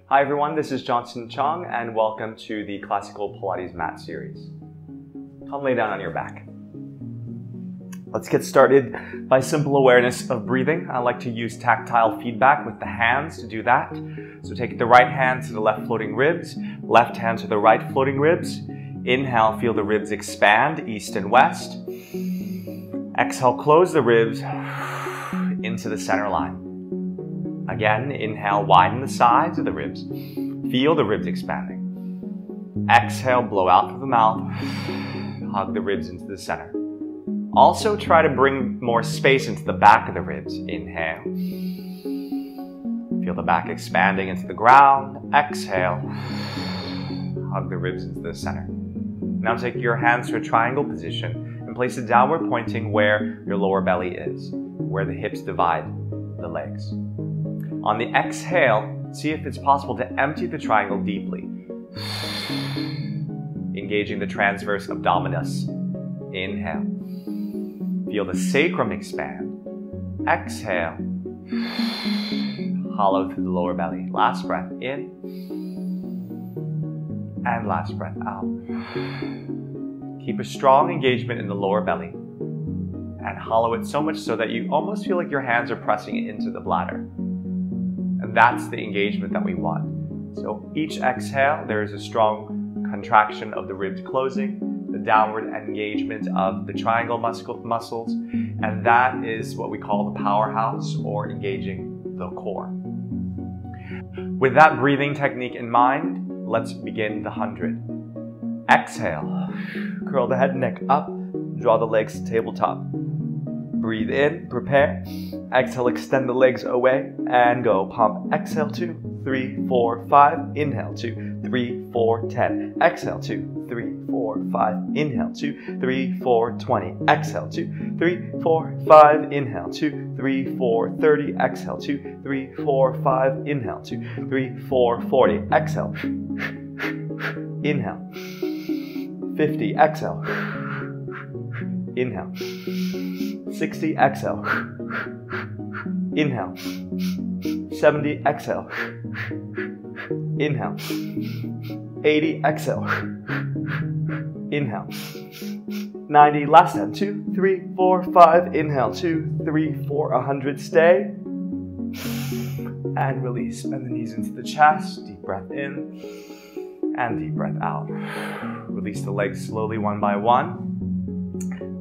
Hi everyone, this is Johnson Chong and welcome to the Classical Pilates Mat series. Come lay down on your back. Let's get started by simple awareness of breathing. I like to use tactile feedback with the hands to do that. So take the right hand to the left floating ribs, left hand to the right floating ribs. Inhale, feel the ribs expand east and west. Exhale, close the ribs into the center line. Again, inhale, widen the sides of the ribs. Feel the ribs expanding. Exhale, blow out through the mouth. Hug the ribs into the center. Also, try to bring more space into the back of the ribs. Inhale. Feel the back expanding into the ground. Exhale. Hug the ribs into the center. Now take your hands to a triangle position and place it downward pointing where your lower belly is, where the hips divide the legs. On the exhale, see if it's possible to empty the triangle deeply, engaging the transverse abdominis. Inhale. Feel the sacrum expand. Exhale. Hollow through the lower belly. Last breath in. And last breath out. Keep a strong engagement in the lower belly. And hollow it so much so that you almost feel like your hands are pressing into the bladder. And that's the engagement that we want. So each exhale, there is a strong contraction of the ribs closing, the downward engagement of the triangle muscles, and that is what we call the powerhouse or engaging the core. With that breathing technique in mind, let's begin the 100. Exhale, curl the head and neck up, draw the legs to tabletop. Breathe in, prepare. Exhale, extend the legs away and go. Pump. Exhale, 2, 3, 4, 5. Inhale, 2, 3, 4, 10. Exhale, 2, 3, 4, 5. Inhale, 2, 3, 4, 20. Exhale, 2, 3, 4, 5. Inhale, 2, 3, 4, 30. Exhale, 2, 3, 4, 5. Inhale, 2, 3, 4, 40. Exhale. Inhale. 50. Exhale. Inhale. 60, exhale. Inhale. 70, exhale. Inhale. 80, exhale. Inhale. 90, last time. 2, 3, 4, 5. Inhale. 2, 3, 4, 100. Stay. And release. Bend the knees into the chest. Deep breath in. And deep breath out. Release the legs slowly one by one.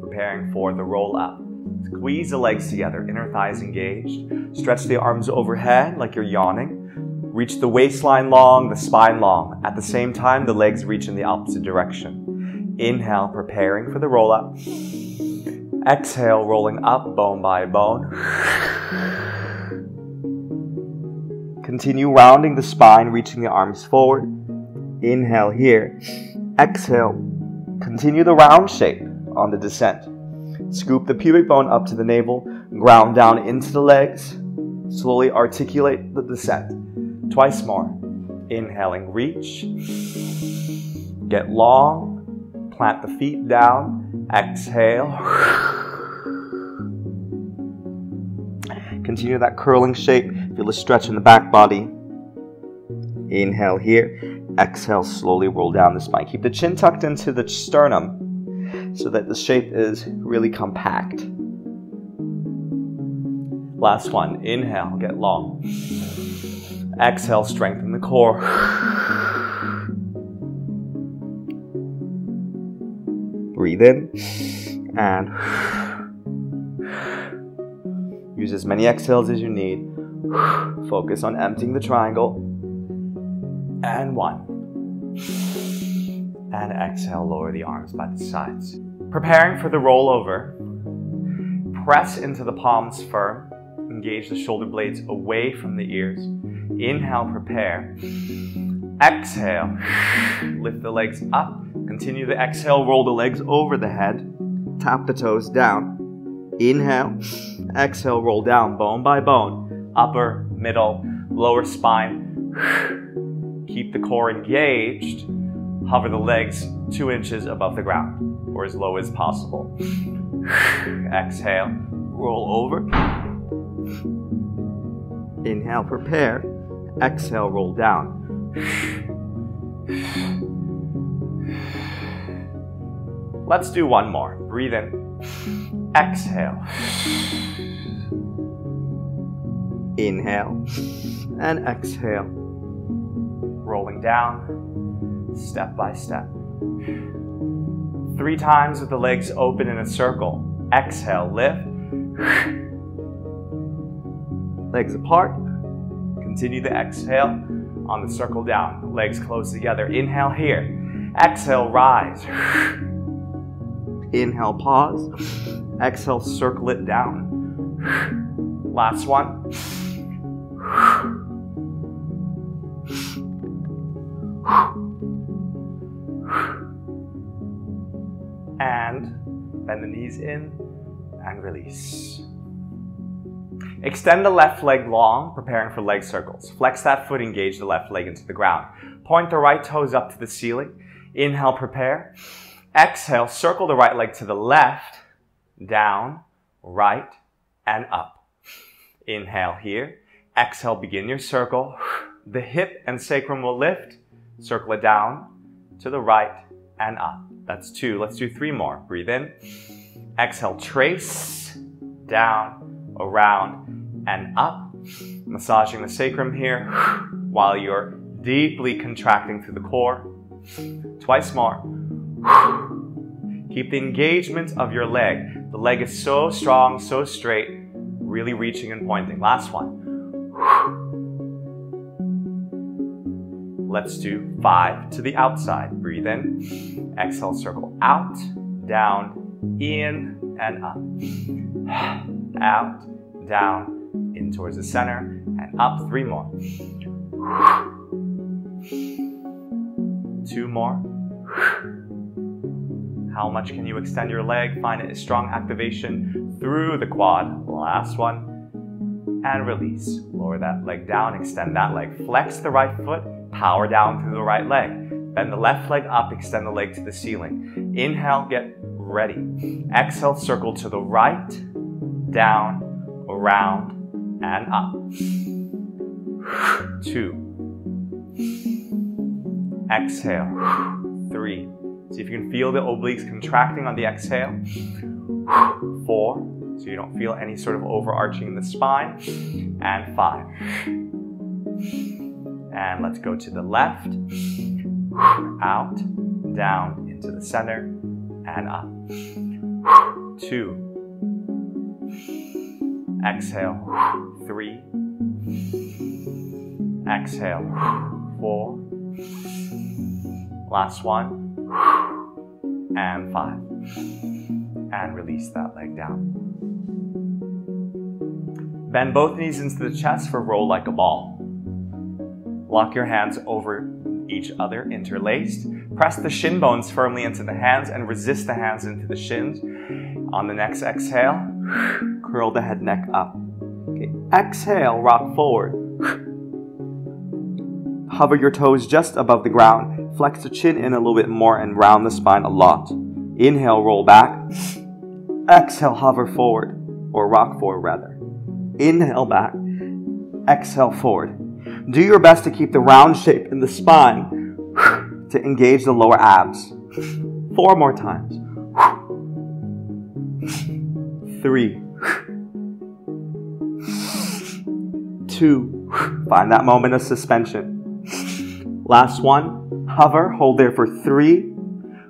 Preparing for the roll up. Squeeze the legs together, inner thighs engaged. Stretch the arms overhead like you're yawning. Reach the waistline long, the spine long. At the same time, the legs reach in the opposite direction. Inhale, preparing for the roll up. Exhale, rolling up bone by bone. Continue rounding the spine, reaching the arms forward. Inhale here. Exhale, continue the round shape on the descent. Scoop the pubic bone up to the navel, ground down into the legs. Slowly articulate the descent. Twice more. Inhaling, reach. Get long. Plant the feet down. Exhale. Continue that curling shape. Feel a stretch in the back body. Inhale here. Exhale, slowly roll down the spine. Keep the chin tucked into the sternum, so that the shape is really compact. Last one. Inhale, get long. Exhale, strengthen the core. Breathe in and use as many exhales as you need. Focus on emptying the triangle. And 1. And exhale, lower the arms by the sides. Preparing for the rollover, press into the palms firm. Engage the shoulder blades away from the ears. Inhale, prepare. Exhale, lift the legs up. Continue the exhale, roll the legs over the head. Tap the toes down. Inhale, exhale, roll down bone by bone. Upper, middle, lower spine. Keep the core engaged. Hover the legs 2 inches above the ground, or as low as possible. Exhale, roll over. Inhale, prepare. Exhale, roll down. Let's do one more. Breathe in. Exhale. Inhale and exhale. Rolling down, step by step. 3 times with the legs open in a circle. Exhale, lift. Legs apart. Continue the exhale on the circle down. Legs close together. Inhale here. Exhale, rise. Inhale, pause. Exhale, circle it down. Last one. And bend the knees in and release. Extend the left leg long, preparing for leg circles. Flex that foot, engage the left leg into the ground. Point the right toes up to the ceiling. Inhale, prepare. Exhale, circle the right leg to the left, down, right, and up. Inhale here. Exhale, begin your circle. The hip and sacrum will lift. Circle it down to the right and up. That's 2. Let's do 3 more. Breathe in. Exhale, trace, down, around, and up. Massaging the sacrum here while you're deeply contracting through the core. Twice more. Keep the engagement of your leg. The leg is so strong, so straight, really reaching and pointing. Last one. Let's do 5 to the outside. Breathe in. Exhale, circle out, down, in, and up. Out, down, in towards the center, and up. 3 more. 2 more. How much can you extend your leg? Find a strong activation through the quad. Last one. And release. Lower that leg down, extend that leg. Flex the right foot, power down through the right leg. Bend the left leg up, extend the leg to the ceiling. Inhale, get ready. Exhale, circle to the right, down, around, and up. 2. Exhale. 3. See if you can feel the obliques contracting on the exhale. 4. So you don't feel any sort of overarching in the spine. And 5. And let's go to the left. Out, down, into the center, and up. 2. Exhale. 3. Exhale. 4. Last one. And 5. And release that leg down. Bend both knees into the chest for roll like a ball. Lock your hands over each other, interlaced. Press the shin bones firmly into the hands and resist the hands into the shins. On the next exhale, curl the head neck up. Okay. Exhale, rock forward. Hover your toes just above the ground. Flex the chin in a little bit more and round the spine a lot. Inhale, roll back. Exhale, hover forward, or rock forward rather. Inhale back. Exhale forward. Do your best to keep the round shape in the spine to engage the lower abs. 4 more times. 3. 2. Find that moment of suspension. Last one. Hover. Hold there for 3.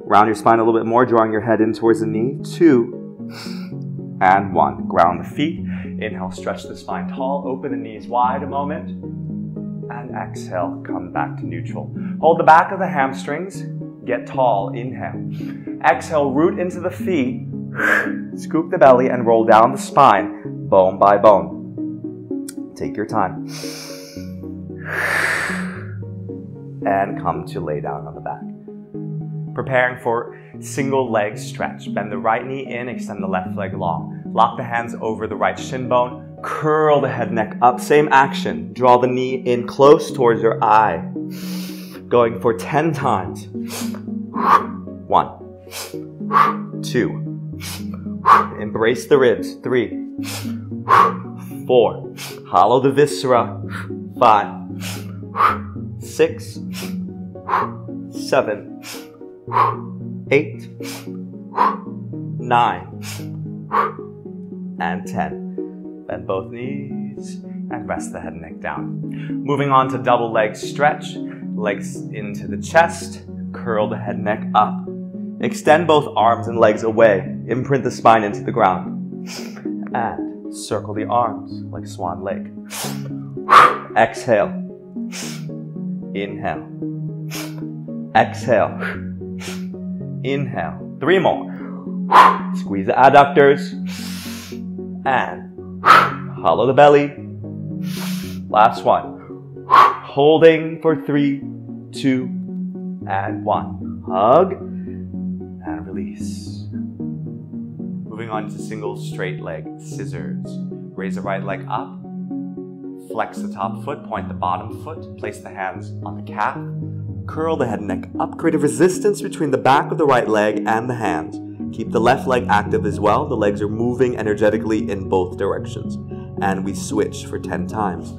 Round your spine a little bit more, drawing your head in towards the knee. 2. And 1. Ground the feet. Inhale, stretch the spine tall. Open the knees wide a moment. And exhale, come back to neutral. Hold the back of the hamstrings. Get tall. Inhale. Exhale, root into the feet. Scoop the belly and roll down the spine, bone by bone. Take your time. And come to lay down on the back. Preparing for single leg stretch. Bend the right knee in, extend the left leg long. Lock the hands over the right shin bone. Curl the head neck up. Same action. Draw the knee in close towards your eye. Going for 10 times. 1, 2, Embrace the ribs. 3, 4. Hollow the viscera. 5, 6, 7, 8, 9, and 10. Bend both knees and rest the head and neck down. Moving on to double leg stretch. Legs into the chest. Curl the head and neck up. Extend both arms and legs away. Imprint the spine into the ground. And circle the arms like Swan Lake. Exhale. Inhale. Exhale. Inhale. 3 more. Squeeze the adductors. And hollow the belly. Last one. Holding for 3, 2, and 1. Hug and release. Moving on to single straight leg scissors. Raise the right leg up. Flex the top foot, point the bottom foot. Place the hands on the calf. Curl the head and neck up. Create a resistance between the back of the right leg and the hands. Keep the left leg active as well. The legs are moving energetically in both directions. And we switch for 10 times.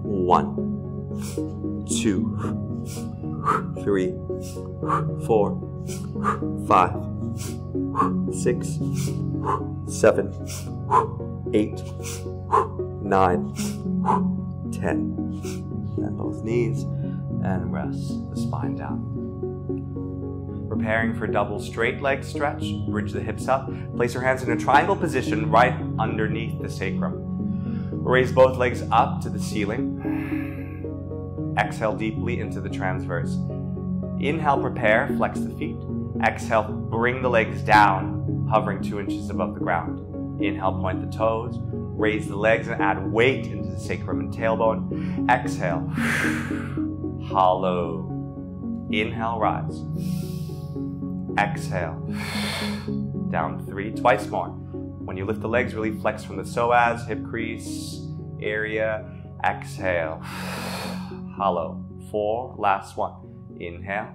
1, 2, 3, 4, 5, 6, 7, 8, 9, 10. Bend both knees and rest the spine down. Preparing for double straight leg stretch. Bridge the hips up. Place your hands in a triangle position right underneath the sacrum. Raise both legs up to the ceiling. Exhale deeply into the transverse. Inhale, prepare, flex the feet. Exhale, bring the legs down, hovering 2 inches above the ground. Inhale, point the toes. Raise the legs and add weight into the sacrum and tailbone. Exhale. Hollow. Inhale, rise. Exhale. Down 3, twice more. When you lift the legs, really flex from the psoas, hip crease area. Exhale. Hollow. 4, last one. Inhale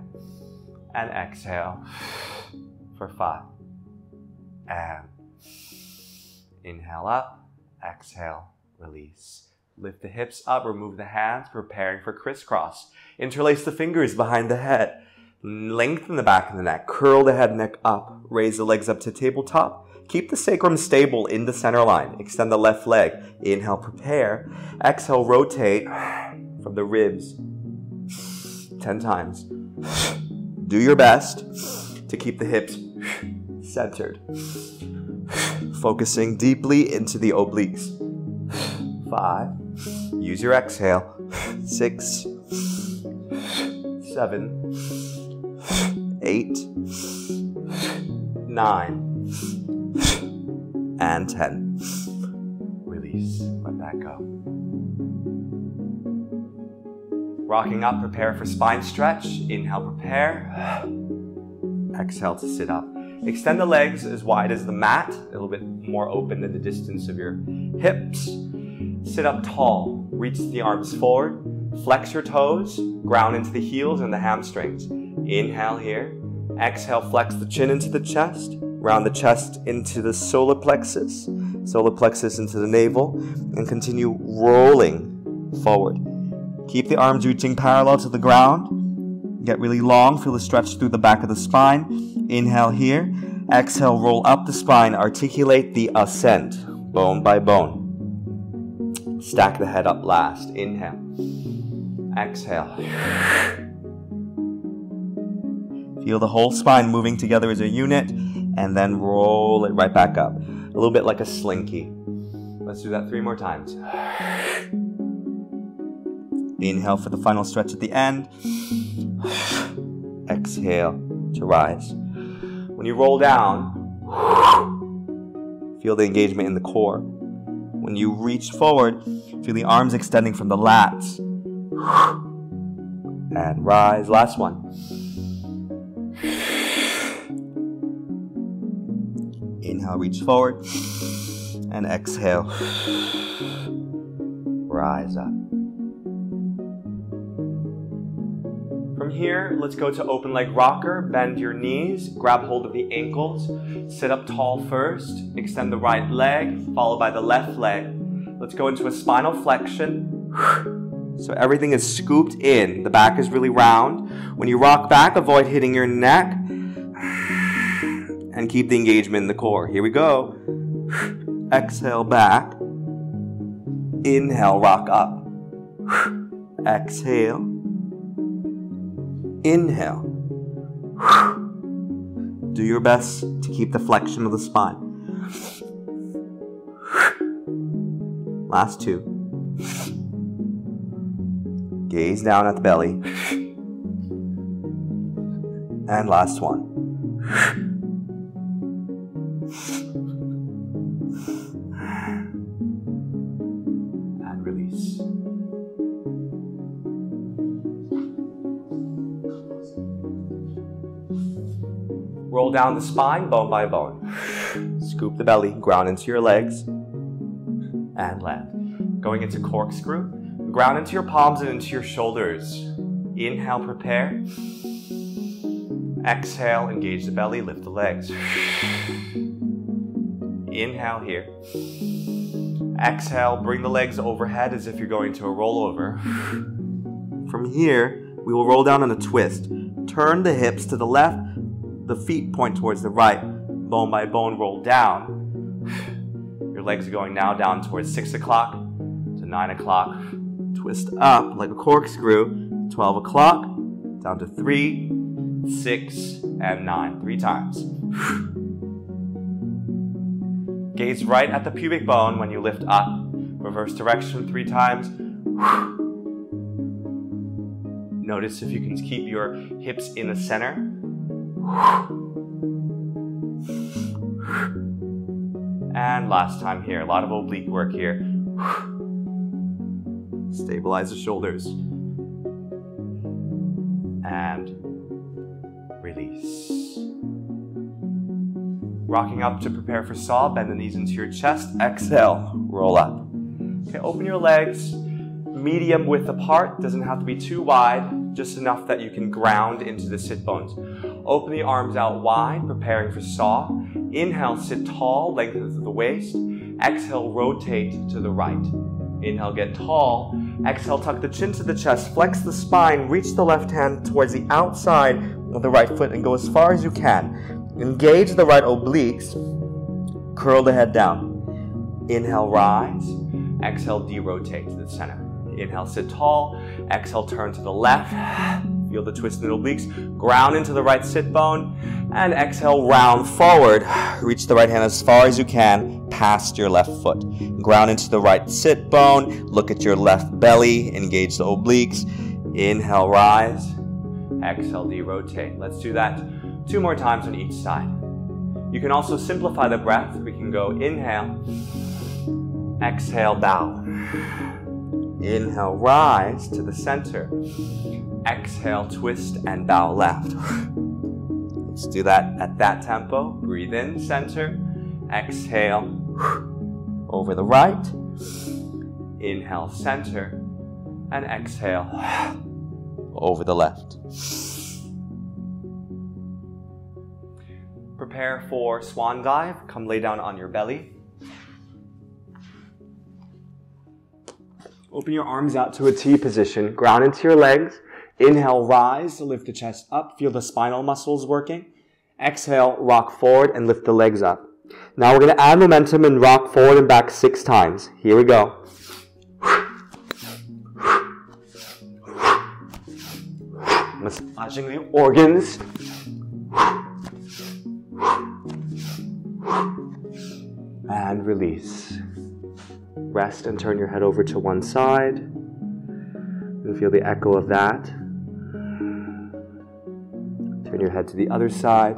and exhale for 5. And inhale up, exhale, release. Lift the hips up, remove the hands, preparing for crisscross. Interlace the fingers behind the head. Lengthen the back of the neck. Curl the head and neck up. Raise the legs up to tabletop. Keep the sacrum stable in the center line. Extend the left leg. Inhale, prepare. Exhale, rotate from the ribs 10 times. Do your best to keep the hips centered. Focusing deeply into the obliques. 5. Use your exhale. 6, 7, 8, 9, and 10. Release. Let that go. Rocking up, prepare for spine stretch. Inhale, prepare. Exhale to sit up. Extend the legs as wide as the mat, a little bit more open than the distance of your hips. Sit up tall. Reach the arms forward. Flex your toes. Ground into the heels and the hamstrings. Inhale here. Exhale, flex the chin into the chest. Round the chest into the solar plexus. Solar plexus into the navel. And continue rolling forward. Keep the arms reaching parallel to the ground. Get really long. Feel the stretch through the back of the spine. Inhale here. Exhale, roll up the spine. Articulate the ascent, bone by bone. Stack the head up last. Inhale. Exhale. Feel the whole spine moving together as a unit. And then roll it right back up. A little bit like a slinky. Let's do that 3 more times. Inhale for the final stretch at the end. Exhale to rise. When you roll down, feel the engagement in the core. When you reach forward, feel the arms extending from the lats. And rise. Last one. Inhale, reach forward. And exhale. Rise up. From here, let's go to open leg rocker. Bend your knees, grab hold of the ankles, sit up tall first, extend the right leg, followed by the left leg. Let's go into a spinal flexion. So everything is scooped in. The back is really round. When you rock back, avoid hitting your neck. And keep the engagement in the core. Here we go. Exhale back. Inhale, rock up. Exhale. Inhale. Do your best to keep the flexion of the spine. Last two. Gaze down at the belly. And last one. And release. Roll down the spine, bone by bone. Scoop the belly, ground into your legs, and land. Going into corkscrew, ground into your palms and into your shoulders. Inhale, prepare. Exhale, engage the belly, lift the legs. Inhale here. Exhale, bring the legs overhead as if you're going to a rollover. From here, we will roll down in a twist. Turn the hips to the left, the feet point towards the right. Bone by bone, roll down. Your legs are going now down towards 6 o'clock to 9 o'clock. Twist up like a corkscrew. 12 o'clock, down to 3, 6, and 9. 3 times. Gaze right at the pubic bone when you lift up. Reverse direction 3 times. Notice if you can keep your hips in the center. And last time here. A lot of oblique work here. Stabilize the shoulders. And release. Rocking up to prepare for saw. Bend the knees into your chest. Exhale. Roll up. Okay, open your legs. Medium width apart. Doesn't have to be too wide. Just enough that you can ground into the sit bones. Open the arms out wide. Preparing for saw. Inhale, sit tall. Lengthen the waist. Exhale, rotate to the right. Inhale, get tall. Exhale, tuck the chin to the chest. Flex the spine. Reach the left hand towards the outside of the right foot and go as far as you can. Engage the right obliques. Curl the head down. Inhale, rise. Exhale, derotate to the center. Inhale, sit tall. Exhale, turn to the left. Feel the twist in the obliques. Ground into the right sit bone. And exhale, round forward. Reach the right hand as far as you can past your left foot. Ground into the right sit bone. Look at your left belly. Engage the obliques. Inhale, rise. Exhale, derotate. Let's do that 2 more times on each side. You can also simplify the breath. We can go inhale. Exhale, bow. Inhale, rise to the center. Exhale, twist and bow left. Let's do that at that tempo. Breathe in, center. Exhale, over the right. Inhale, center. And exhale, over the left. Prepare for swan dive. Come lay down on your belly. Open your arms out to a T position. Ground into your legs. Inhale, rise to lift the chest up. Feel the spinal muscles working. Exhale, rock forward and lift the legs up. Now we're going to add momentum and rock forward and back 6 times. Here we go. Massaging the organs. And release. Rest and turn your head over to one side. And feel the echo of that. Turn your head to the other side.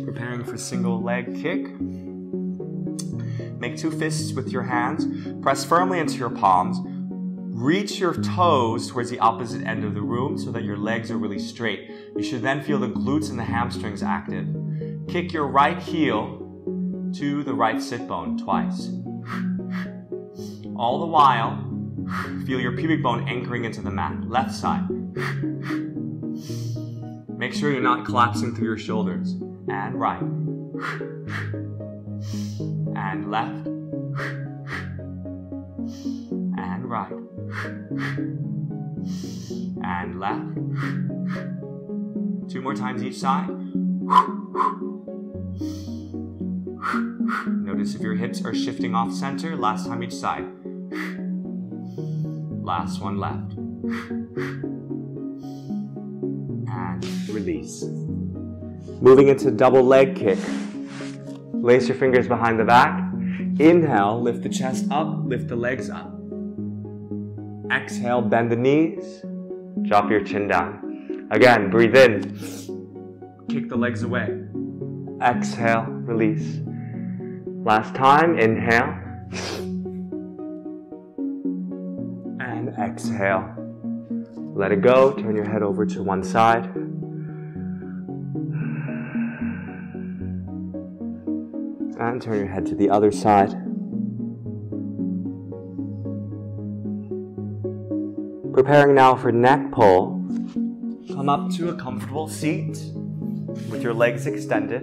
Preparing for single leg kick. Make 2 fists with your hands. Press firmly into your palms. Reach your toes towards the opposite end of the room so that your legs are really straight. You should then feel the glutes and the hamstrings active. Kick your right heel to the right sit bone twice. All the while, feel your pubic bone anchoring into the mat. Left side. Make sure you're not collapsing through your shoulders. And right. And left. And right. And left. 2 more times each side. Notice if your hips are shifting off center. Last time each side. Last one left. And release. Moving into double leg kick. Lace your fingers behind the back. Inhale, lift the chest up, lift the legs up. Exhale, bend the knees. Drop your chin down. Again, breathe in. Kick the legs away. Exhale, release. Last time, inhale. And exhale. Let it go. Turn your head over to one side. And turn your head to the other side. Preparing now for neck pull. Come up to a comfortable seat with your legs extended.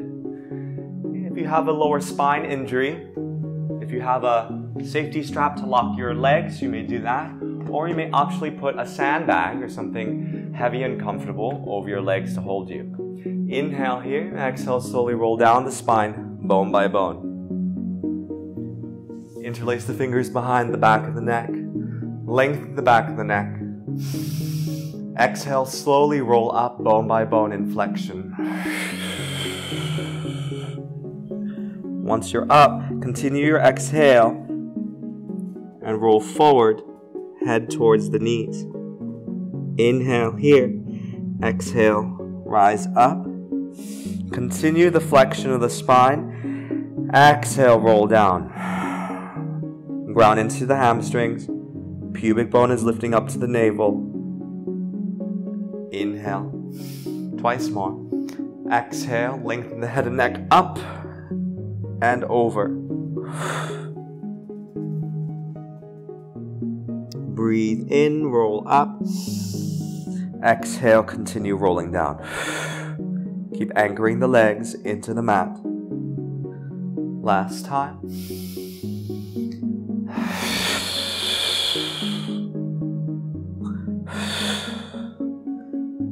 If you have a lower spine injury, if you have a safety strap to lock your legs, you may do that. Or you may optionally put a sandbag or something heavy and comfortable over your legs to hold you. Inhale here, exhale, slowly roll down the spine, bone by bone. Interlace the fingers behind the back of the neck. Lengthen the back of the neck. Exhale, slowly roll up, bone by bone in flexion. Once you're up, continue your exhale and roll forward, head towards the knees. Inhale here, exhale, rise up. Continue the flexion of the spine. Exhale, roll down. Ground into the hamstrings. Pubic bone is lifting up to the navel. Inhale. Twice more. Exhale, lengthen the head and neck up and over. Breathe in, roll up. Exhale, continue rolling down. Keep anchoring the legs into the mat. Last time.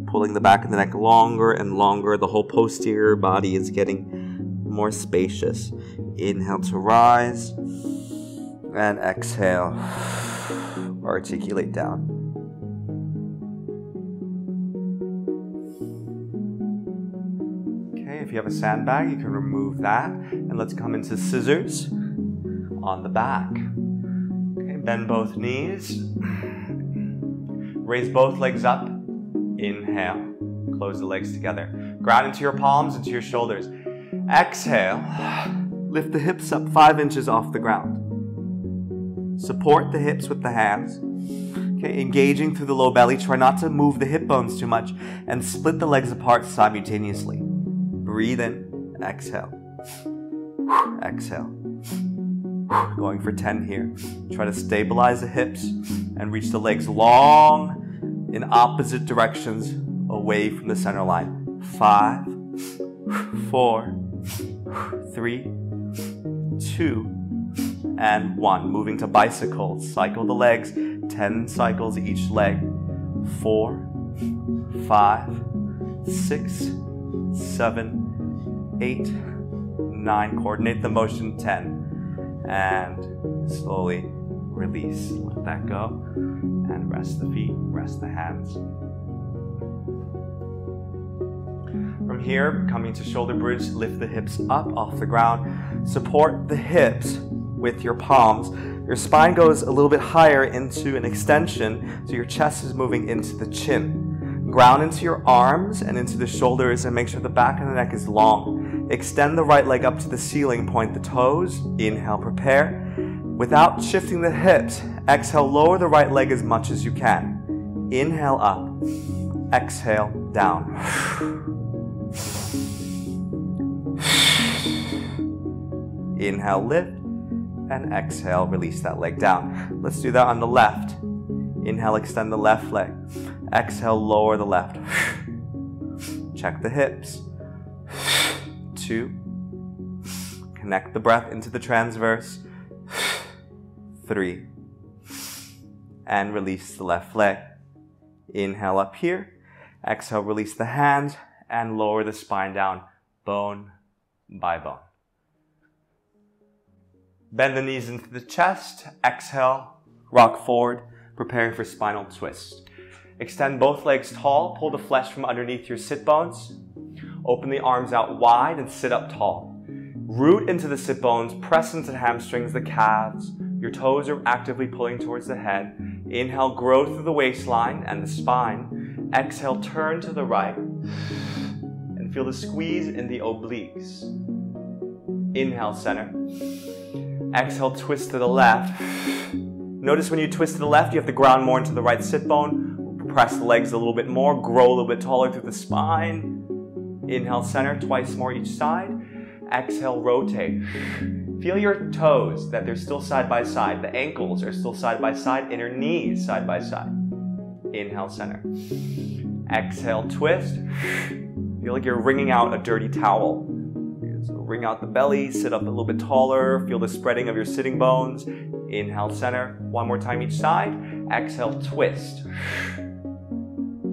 Pulling the back of the neck longer and longer. The whole posterior body is getting more spacious. Inhale to rise. And exhale. Articulate down. Okay, if you have a sandbag, you can remove that. And let's come into scissors on the back. Okay, bend both knees. Raise both legs up. Inhale. Close the legs together. Ground into your palms, into your shoulders. Exhale. Lift the hips up 5 inches off the ground. Support the hips with the hands. Okay, engaging through the low belly. Try not to move the hip bones too much and split the legs apart simultaneously. Breathe in. Exhale. Exhale. Going for 10 here. Try to stabilize the hips and reach the legs long in opposite directions away from the center line. 5, 4, 3, 2, and 1. Moving to bicycles. Cycle the legs. 10 cycles each leg. 4, 5, 6, 7, 8, 9. Coordinate the motion. 10. And slowly release. Let that go. And rest the feet. Rest the hands. From here, coming to shoulder bridge, lift the hips up off the ground. Support the hips with your palms. Your spine goes a little bit higher into an extension, so your chest is moving into the chin. Ground into your arms and into the shoulders and make sure the back of the neck is long. Extend the right leg up to the ceiling, point the toes. Inhale, prepare. Without shifting the hips, exhale, lower the right leg as much as you can. Inhale up, exhale down. Inhale, lift, and exhale, release that leg down. Let's do that on the left. Inhale, extend the left leg. Exhale, lower the left. Check the hips. 2. Connect the breath into the transverse. 3. And release the left leg. Inhale up here. Exhale, release the hands and lower the spine down, bone by bone. Bend the knees into the chest. Exhale, rock forward, preparing for spinal twist. Extend both legs tall. Pull the flesh from underneath your sit bones. Open the arms out wide and sit up tall. Root into the sit bones. Press into the hamstrings, the calves. Your toes are actively pulling towards the head. Inhale, grow through the waistline and the spine. Exhale, turn to the right. And feel the squeeze in the obliques. Inhale, center. Exhale, twist to the left. Notice when you twist to the left, you have to ground more into the right sit bone. Press the legs a little bit more. Grow a little bit taller through the spine. Inhale, center, twice more each side. Exhale, rotate. Feel your toes, that they're still side by side. The ankles are still side by side. Inner knees side by side. Inhale, center. Exhale, twist. Feel like you're wringing out a dirty towel. So wring out the belly, sit up a little bit taller. Feel the spreading of your sitting bones. Inhale, center. One more time each side. Exhale, twist.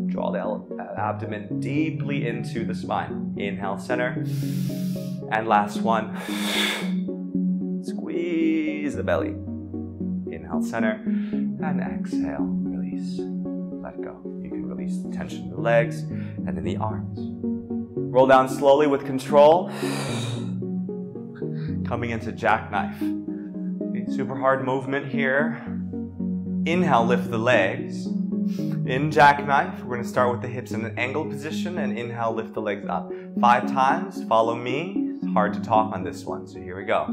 Draw the abdomen deeply into the spine. Inhale, center. And last one. Squeeze the belly. Inhale, center. And exhale, release. Let go. You can release the tension in the legs and in the arms. Roll down slowly with control. Coming into jackknife. Okay, super hard movement here. Inhale, lift the legs. In jackknife, we're going to start with the hips in an angled position and inhale, lift the legs up. 5 times, follow me. It's hard to talk on this one, so here we go.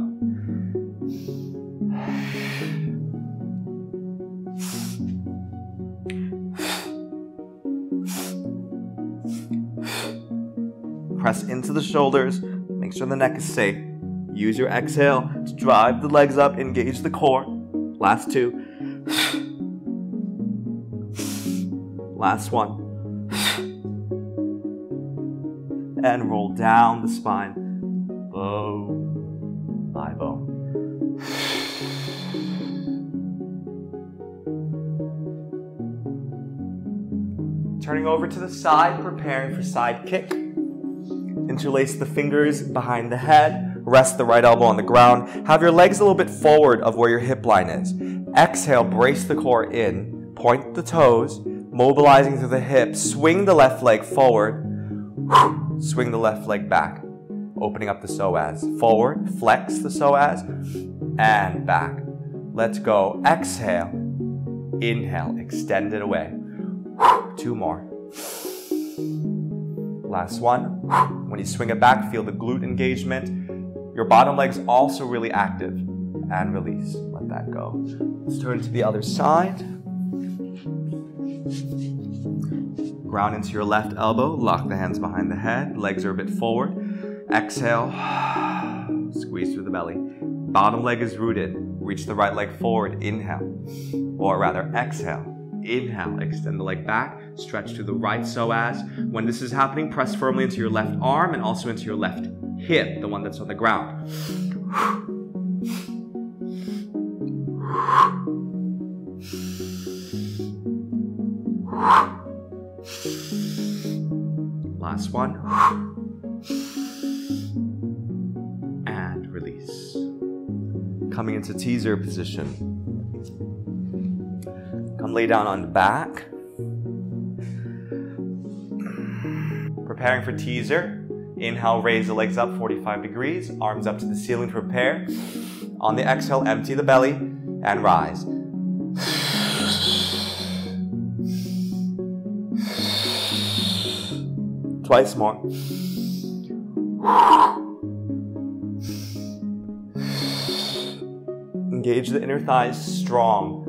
Press into the shoulders, make sure the neck is safe. Use your exhale to drive the legs up, engage the core. Last 2. Last 1. And roll down the spine, bone by bone. Turning over to the side, preparing for side kick. Interlace the fingers behind the head. Rest the right elbow on the ground. Have your legs a little bit forward of where your hip line is. Exhale, brace the core in. Point the toes, mobilizing through the hips. Swing the left leg forward. Swing the left leg back. Opening up the psoas. Forward, flex the psoas, and back. Let's go. Exhale. Inhale, extend it away. 2 more. Last one. When you swing it back, feel the glute engagement. Your bottom leg's also really active. And release. Let that go. Let's turn to the other side. Ground into your left elbow. Lock the hands behind the head. Legs are a bit forward. Exhale. Squeeze through the belly. Bottom leg is rooted. Reach the right leg forward. Inhale. Or rather, exhale. Inhale, extend the leg back, stretch to the right psoas. When this is happening, press firmly into your left arm and also into your left hip, the one that's on the ground. Last one. And release. Coming into teaser position. Come lay down on the back. Preparing for teaser. Inhale, raise the legs up 45 degrees. Arms up to the ceiling to prepare. On the exhale, empty the belly and rise. Twice more. Engage the inner thighs strong.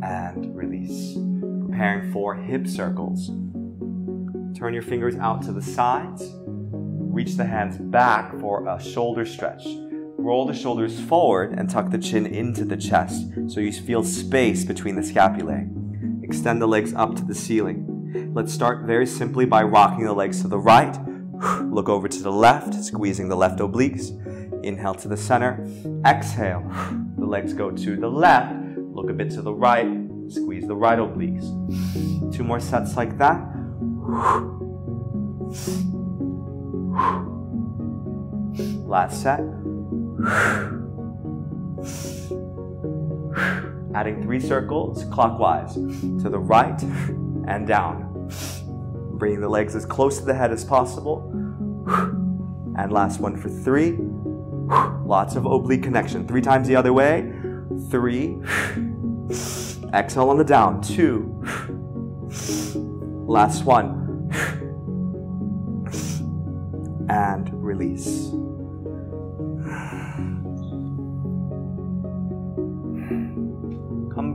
And release. Preparing for hip circles. Turn your fingers out to the sides. Reach the hands back for a shoulder stretch. Roll the shoulders forward and tuck the chin into the chest so you feel space between the scapulae. Extend the legs up to the ceiling. Let's start very simply by rocking the legs to the right. Look over to the left, squeezing the left obliques. Inhale to the center. Exhale. The legs go to the left. Look a bit to the right. Squeeze the right obliques. 2 more sets like that. Last set. Adding 3 circles clockwise to the right and down. Bringing the legs as close to the head as possible. And last one for 3. Lots of oblique connection. 3 times the other way. 3. Exhale on the down. 2. Last one. And release.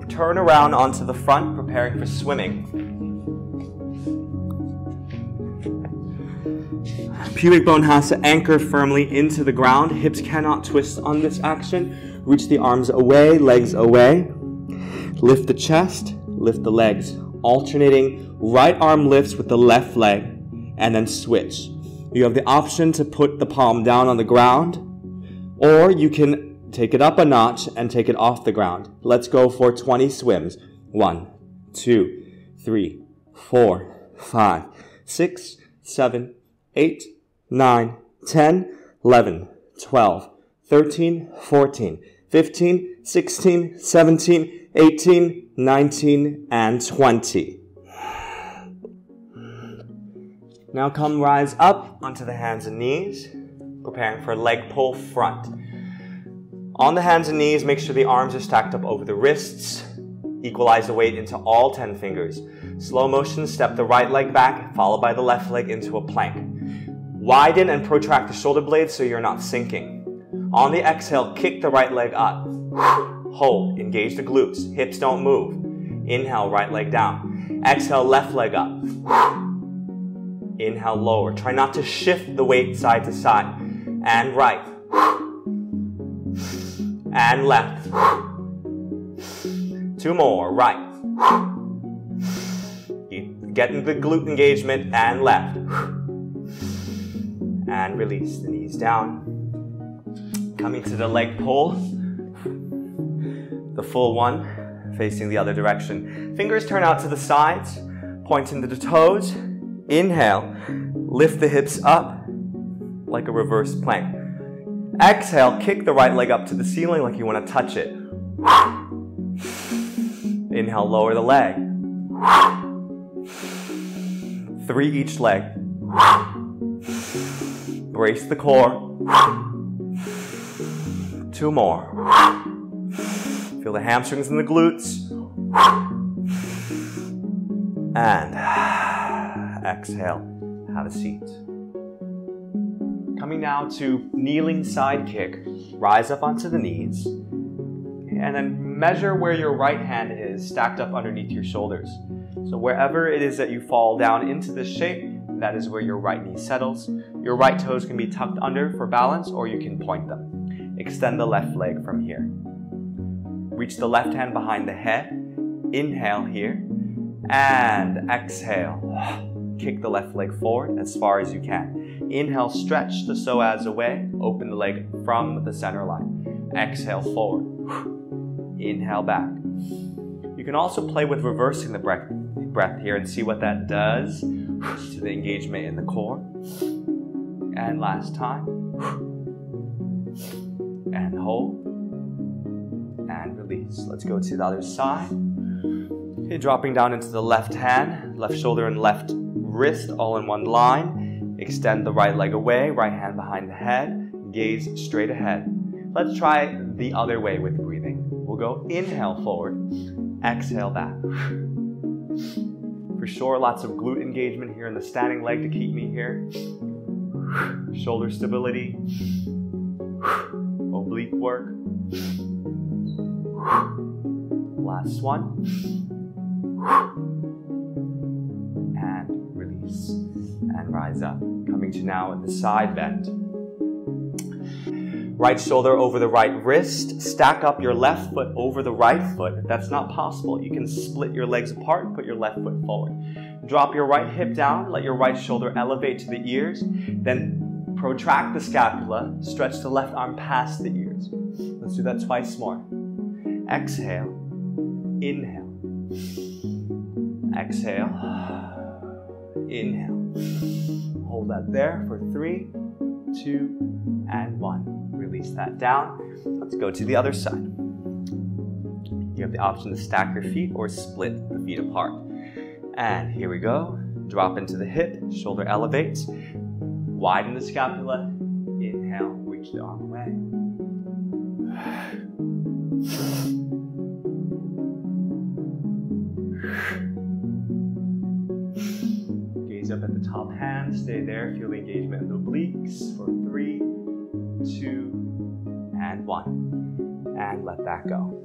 Turn around onto the front, preparing for swimming. Pubic bone has to anchor firmly into the ground. Hips cannot twist on this action. Reach the arms away, legs away. Lift the chest, lift the legs. Alternating right arm lifts with the left leg, and then switch. You have the option to put the palm down on the ground, or you can take it up a notch and take it off the ground. Let's go for 20 swims. 1, 2, 3, 4, 5, 6, 7, 8, 9, 10, 11, 12, 13, 14, 15, 16, 17, 18, 19, and 20. Now come rise up onto the hands and knees, preparing for leg pull front. On the hands and knees, make sure the arms are stacked up over the wrists. Equalize the weight into all 10 fingers. Slow motion, step the right leg back, followed by the left leg into a plank. Widen and protract the shoulder blades so you're not sinking. On the exhale, kick the right leg up. Hold, engage the glutes, hips don't move. Inhale, right leg down. Exhale, left leg up. Inhale, lower. Try not to shift the weight side to side. And right. And left. 2 more, right. Getting the glute engagement, and left. And release the knees down. Coming to the leg pull. The full one, facing the other direction. Fingers turn out to the sides, pointing to the toes. Inhale, lift the hips up like a reverse plank. Exhale, kick the right leg up to the ceiling like you want to touch it. Inhale, lower the leg. 3 each leg. Brace the core. 2 more. Feel the hamstrings and the glutes. And exhale, have a seat. Coming now to kneeling side kick. Rise up onto the knees. And then measure where your right hand is stacked up underneath your shoulders. So wherever it is that you fall down into this shape, that is where your right knee settles. Your right toes can be tucked under for balance, or you can point them. Extend the left leg from here. Reach the left hand behind the head. Inhale here. And exhale. Kick the left leg forward as far as you can. Inhale, stretch the psoas away. Open the leg from the center line. Exhale, forward. Inhale, back. You can also play with reversing the breath here and see what that does to the engagement in the core. And last time. And hold. And release. Let's go to the other side. Okay, dropping down into the left hand, left shoulder and left wrist all in one line. Extend the right leg away, right hand behind the head, gaze straight ahead. Let's try the other way with breathing. We'll go inhale forward, exhale back. For sure, lots of glute engagement here in the standing leg to keep me here. Shoulder stability, oblique work. Last one. And release. And rise up. Coming to now the side bend. Right shoulder over the right wrist. Stack up your left foot over the right foot. If that's not possible, you can split your legs apart and put your left foot forward. Drop your right hip down. Let your right shoulder elevate to the ears. Then protract the scapula. Stretch the left arm past the ears. Let's do that twice more. Exhale. Inhale. Exhale. Inhale. Hold that there for 3, 2, and 1. Release that down. Let's go to the other side. You have the option to stack your feet or split the feet apart. And here we go. Drop into the hip, shoulder elevates. Widen the scapula. Inhale, reach the arm away. Gaze up at the top hand. Stay there. Feel the engagement in the obliques for 3, 2, and 1. And let that go.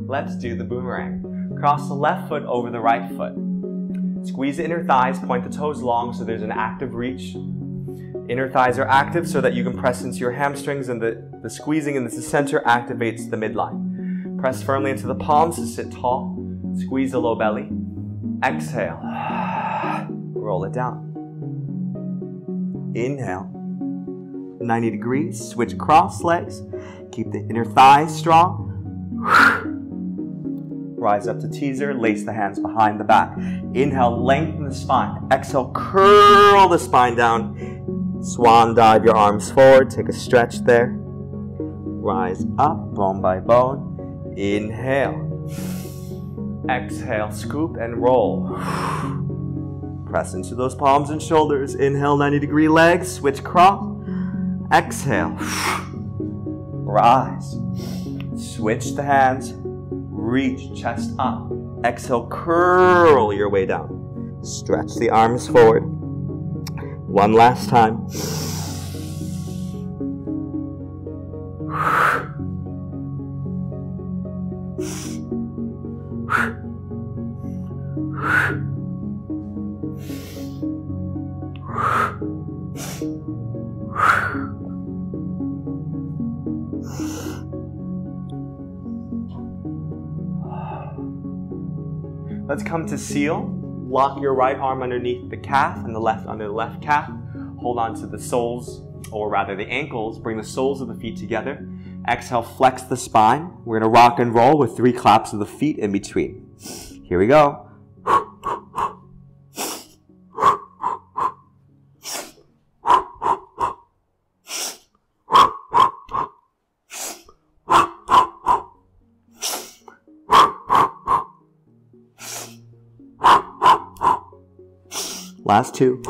Let's do the boomerang. Cross the left foot over the right foot. Squeeze the inner thighs, point the toes long so there's an active reach. Inner thighs are active so that you can press into your hamstrings, and the squeezing in the center activates the midline. Press firmly into the palms to sit tall. Squeeze the low belly. Exhale. Roll it down. Inhale. 90 degrees. Switch cross legs. Keep the inner thighs strong. Rise up to teaser. Lace the hands behind the back. Inhale, lengthen the spine. Exhale, curl the spine down. Swan dive your arms forward. Take a stretch there. Rise up, bone by bone. Inhale. Exhale, scoop and roll. Press into those palms and shoulders. Inhale, 90-degree legs. Switch cross. Exhale. Rise. Switch the hands. Reach chest up. Exhale, curl your way down. Stretch the arms forward. One last time. Let's come to seal. Lock your right arm underneath the calf and the left under the left calf. Hold on to the soles, or rather the ankles. Bring the soles of the feet together. Exhale, flex the spine. We're going to rock and roll with 3 claps of the feet in between. Here we go. Last 2.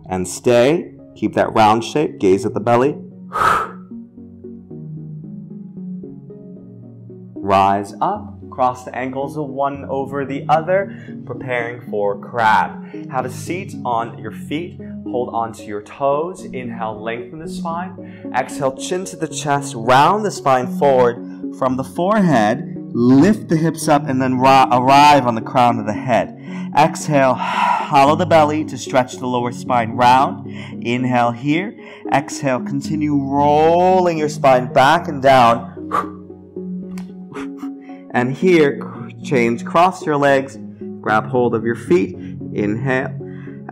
And stay. Keep that round shape. Gaze at the belly. Rise up. Cross the ankles one over the other. Preparing for crab. Have a seat on your feet. Hold onto your toes. Inhale, lengthen the spine. Exhale, chin to the chest. Round the spine forward. From the forehead, lift the hips up and then arrive on the crown of the head. Exhale, hollow the belly to stretch the lower spine round. Inhale here. Exhale, continue rolling your spine back and down. And here, change, cross your legs. Grab hold of your feet. Inhale.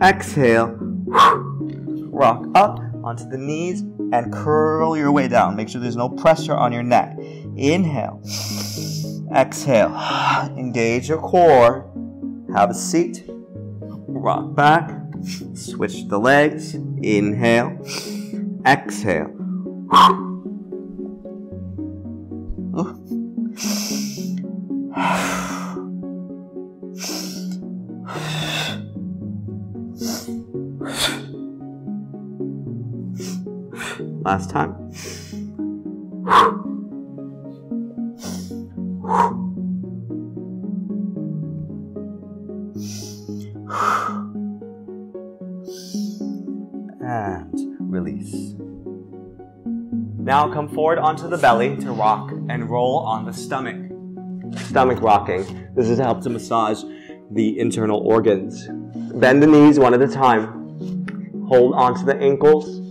Exhale. Rock up onto the knees and curl your way down. Make sure there's no pressure on your neck. Inhale. Exhale. Engage your core. Have a seat. Rock back. Switch the legs. Inhale. Exhale. Last time. And release. Now come forward onto the belly to rock and roll on the stomach. Stomach rocking. This is to help to massage the internal organs. Bend the knees one at a time. Hold onto the ankles.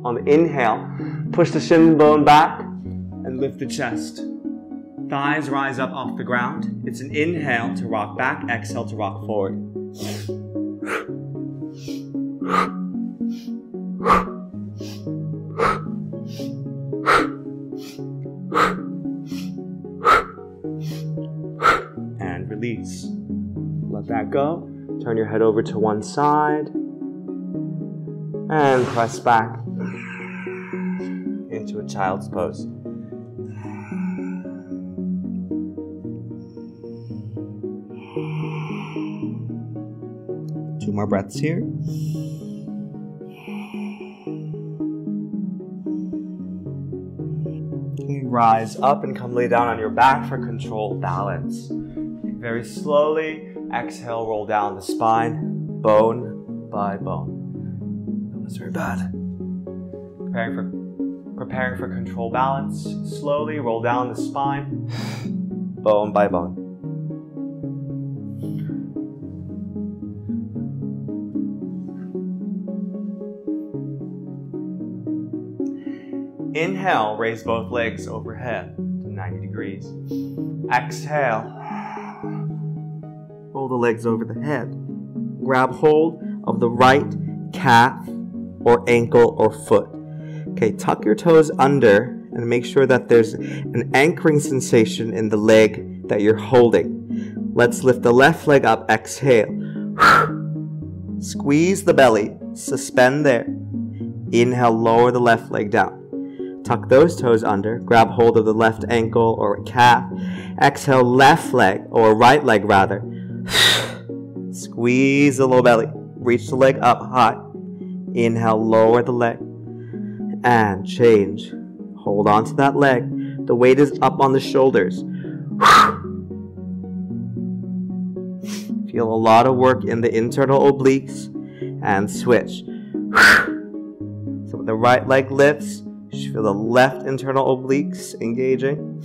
On the inhale, push the shin bone back and lift the chest. Thighs rise up off the ground. It's an inhale to rock back, exhale to rock forward. And release. Let that go. Turn your head over to one side. And press back into a child's pose. Two more breaths here. Okay, rise up and come lay down on your back for controlled balance. Very slowly, exhale, roll down the spine, bone by bone. That was very bad. Preparing for controlled balance. Slowly roll down the spine, bone by bone. Inhale, raise both legs overhead to 90 degrees. Exhale, roll the legs over the head. Grab hold of the right calf or ankle or foot. Okay, tuck your toes under and make sure that there's an anchoring sensation in the leg that you're holding. Let's lift the left leg up, exhale. Squeeze the belly, suspend there. Inhale, lower the left leg down. Tuck those toes under, grab hold of the left ankle or calf. Exhale, left leg, or right leg rather. Squeeze the low belly, reach the leg up high. Inhale, lower the leg. And change. Hold on to that leg. The weight is up on the shoulders. Feel a lot of work in the internal obliques. And switch. So when the right leg lifts, you should feel the left internal obliques engaging.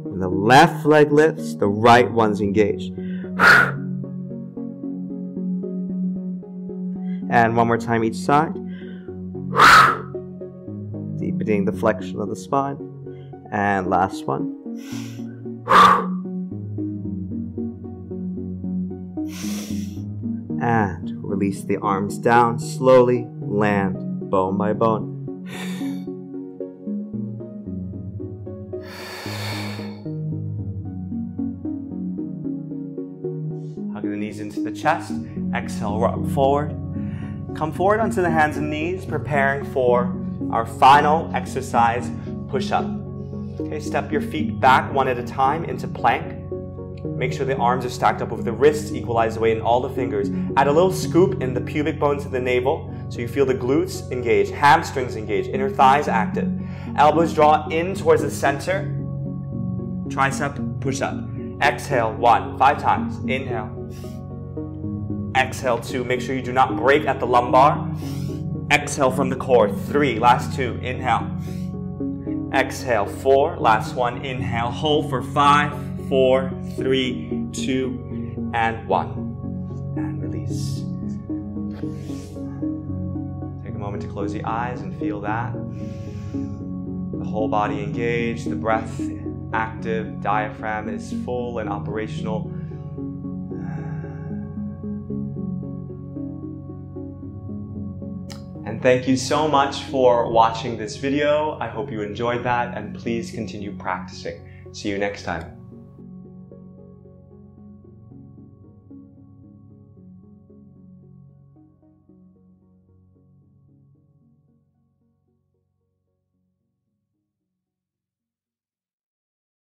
When the left leg lifts, the right one's engaged. And one more time each side. Deepening the flexion of the spine. And last one. And release the arms down. Slowly land bone by bone. Hug the knees into the chest. Exhale, rock forward. Come forward onto the hands and knees, preparing for our final exercise, push-up. Okay, step your feet back one at a time into plank. Make sure the arms are stacked up over the wrists, equalize the weight in all the fingers. Add a little scoop in the pubic bone to the navel so you feel the glutes engage, hamstrings engage, inner thighs active. Elbows draw in towards the center. Tricep push-up. Exhale, 1, 5 times. Inhale. Exhale, 2. Make sure you do not break at the lumbar. Exhale from the core. 3. Last 2. Inhale. Exhale. 4. Last 1. Inhale. Hold for 5, 4, 3, 2, and 1. And release. Take a moment to close the eyes and feel that. The whole body engaged, the breath active, diaphragm is full and operational. And thank you so much for watching this video. I hope you enjoyed that, and please continue practicing. See you next time.